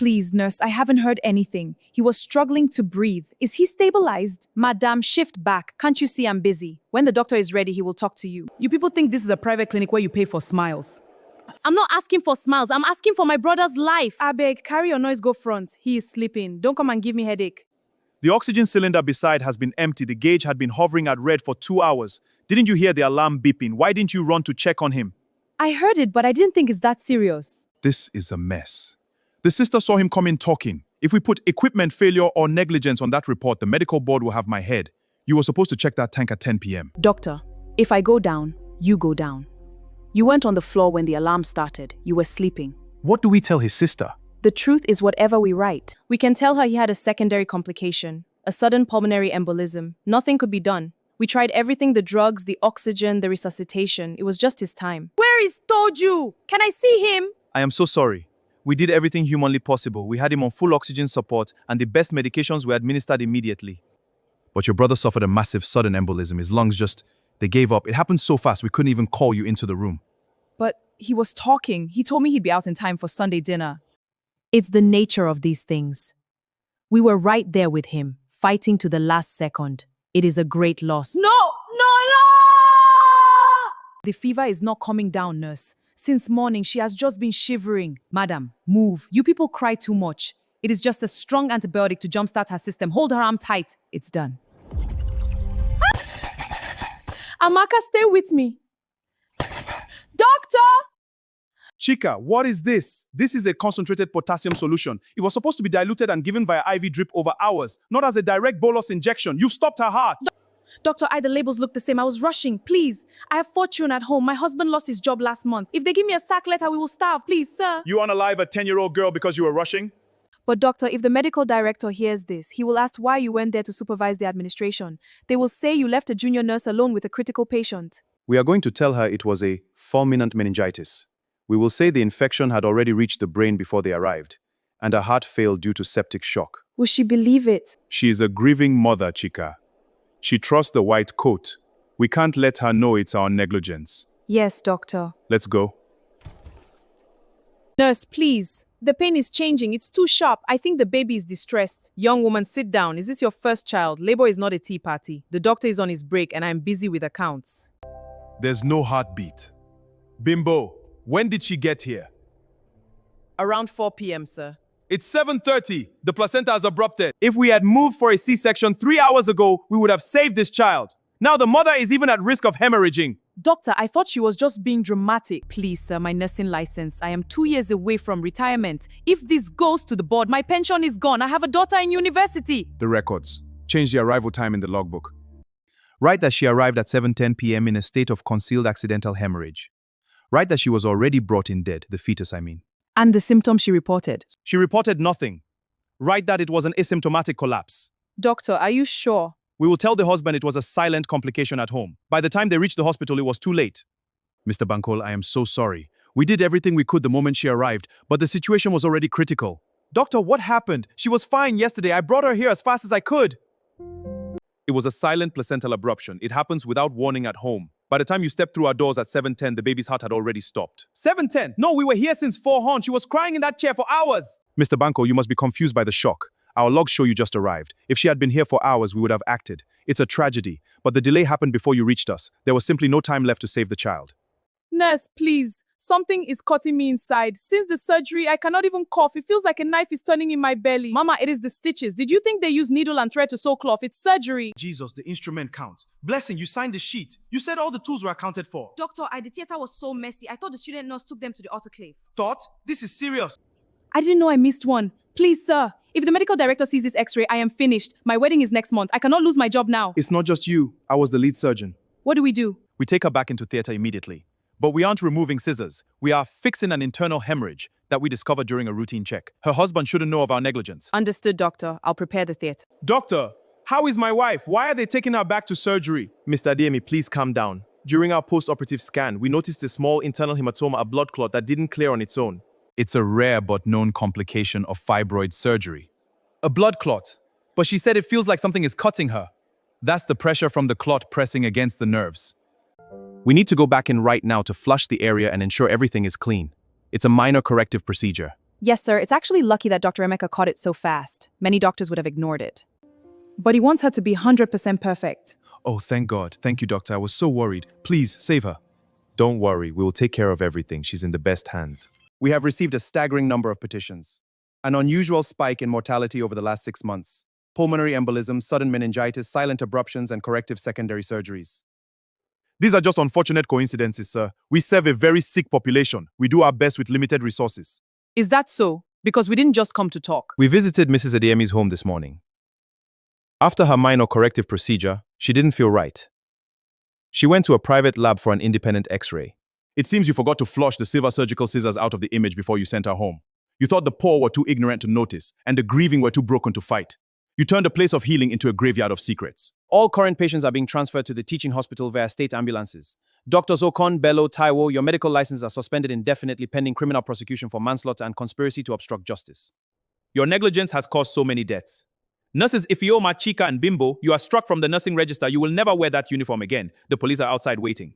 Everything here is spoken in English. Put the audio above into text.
Please, nurse, I haven't heard anything. He was struggling to breathe. Is he stabilized? Madam, shift back. Can't you see I'm busy? When the doctor is ready, he will talk to you. You people think this is a private clinic where you pay for smiles. I'm not asking for smiles. I'm asking for my brother's life. Abeg, carry your noise, go front. He is sleeping. Don't come and give me headache. The oxygen cylinder beside has been empty. The gauge had been hovering at red for 2 hours. Didn't you hear the alarm beeping? Why didn't you run to check on him? I heard it, but I didn't think it's that serious. This is a mess. The sister saw him come in talking. If we put equipment failure or negligence on that report, the medical board will have my head. You were supposed to check that tank at 10 p.m. Doctor, if I go down, you go down. You weren't on the floor when the alarm started. You were sleeping. What do we tell his sister? The truth is whatever we write. We can tell her he had a secondary complication, a sudden pulmonary embolism. Nothing could be done. We tried everything, the drugs, the oxygen, the resuscitation. It was just his time. Where is Toju? Can I see him? I am so sorry. We did everything humanly possible. We had him on full oxygen support and the best medications were administered immediately. But your brother suffered a massive sudden embolism. His lungs they gave up. It happened so fast we couldn't even call you into the room. But he was talking. He told me he'd be out in time for Sunday dinner. It's the nature of these things. We were right there with him, fighting to the last second. It is a great loss. No! The fever is not coming down, nurse. Since morning, she has just been shivering. Madam, move. You people cry too much. It is just a strong antibiotic to jumpstart her system. Hold her arm tight. It's done. Amaka, stay with me. Doctor! Chika, what is this? This is a concentrated potassium solution. It was supposed to be diluted and given via IV drip over hours, not as a direct bolus injection. You've stopped her heart. Doctor, the labels look the same. I was rushing. Please. I have 4 children at home. My husband lost his job last month. If they give me a sack letter, we will starve. Please, sir. You unalive a 10-year-old girl because you were rushing? But doctor, if the medical director hears this, he will ask why you went there to supervise the administration. They will say you left a junior nurse alone with a critical patient. We are going to tell her it was a fulminant meningitis. We will say the infection had already reached the brain before they arrived, and her heart failed due to septic shock. Will she believe it? She is a grieving mother, Chika. She trusts the white coat. We can't let her know it's our negligence. Yes, doctor. Let's go. Nurse, please. The pain is changing. It's too sharp. I think the baby is distressed. Young woman, sit down. Is this your first child? Labor is not a tea party. The doctor is on his break and I'm busy with accounts. There's no heartbeat. Bimbo, when did she get here? Around 4 p.m., sir. It's 7:30. The placenta has abrupted. If we had moved for a C-section 3 hours ago, we would have saved this child. Now the mother is even at risk of hemorrhaging. Doctor, I thought she was just being dramatic. Please, sir, my nursing license. I am 2 years away from retirement. If this goes to the board, my pension is gone. I have a daughter in university. The records. Change the arrival time in the logbook. Write that she arrived at 7:10 p.m. in a state of concealed accidental hemorrhage. Write that she was already brought in dead, the fetus I mean. And the symptoms she reported? She reported nothing. Write that it was an asymptomatic collapse. Doctor, are you sure? We will tell the husband it was a silent complication at home. By the time they reached the hospital, it was too late. Mr. Bankol, I am so sorry. We did everything we could the moment she arrived, but the situation was already critical. Doctor, what happened? She was fine yesterday. I brought her here as fast as I could. It was a silent placental abruption. It happens without warning at home. By the time you stepped through our doors at 7:10, the baby's heart had already stopped. 7:10? No, we were here since 4 She was crying in that chair for hours. Mr. Banko, you must be confused by the shock. Our logs show you just arrived. If she had been here for hours, we would have acted. It's a tragedy, but the delay happened before you reached us. There was simply no time left to save the child. Nurse, please. Something is cutting me inside. Since the surgery, I cannot even cough. It feels like a knife is turning in my belly. Mama, it is the stitches. Did you think they use needle and thread to sew cloth? It's surgery. Jesus, the instrument counts. Blessing, you signed the sheet. You said all the tools were accounted for. Doctor, the theater was so messy. I thought the student nurse took them to the autoclave. Thought? This is serious. I didn't know I missed one. Please, sir. If the medical director sees this x-ray, I am finished. My wedding is next month. I cannot lose my job now. It's not just you. I was the lead surgeon. What do we do? We take her back into theater immediately. But we aren't removing scissors. We are fixing an internal hemorrhage that we discovered during a routine check. Her husband shouldn't know of our negligence. Understood, doctor. I'll prepare the theater. Doctor, how is my wife? Why are they taking her back to surgery? Mr. Adeyemi, please calm down. During our post-operative scan, we noticed a small internal hematoma, a blood clot that didn't clear on its own. It's a rare but known complication of fibroid surgery. A blood clot. But she said it feels like something is cutting her. That's the pressure from the clot pressing against the nerves. We need to go back in right now to flush the area and ensure everything is clean. It's a minor corrective procedure. Yes, sir. It's actually lucky that Dr. Emeka caught it so fast. Many doctors would have ignored it. But he wants her to be 100% perfect. Oh, thank God. Thank you, doctor. I was so worried. Please, save her. Don't worry. We will take care of everything. She's in the best hands. We have received a staggering number of petitions. An unusual spike in mortality over the last 6 months. Pulmonary embolism, sudden meningitis, silent abruptions, and corrective secondary surgeries. These are just unfortunate coincidences, sir. We serve a very sick population. We do our best with limited resources. Is that so? Because we didn't just come to talk. We visited Mrs. Adeyemi's home this morning. After her minor corrective procedure, she didn't feel right. She went to a private lab for an independent x-ray. It seems you forgot to flush the silver surgical scissors out of the image before you sent her home. You thought the poor were too ignorant to notice, and the grieving were too broken to fight. You turned a place of healing into a graveyard of secrets. All current patients are being transferred to the teaching hospital via state ambulances. Doctors Okon, Bello, Taiwo, your medical licenses are suspended indefinitely pending criminal prosecution for manslaughter and conspiracy to obstruct justice. Your negligence has caused so many deaths. Nurses Ifioma, Chika, and Bimbo, you are struck from the nursing register. You will never wear that uniform again. The police are outside waiting.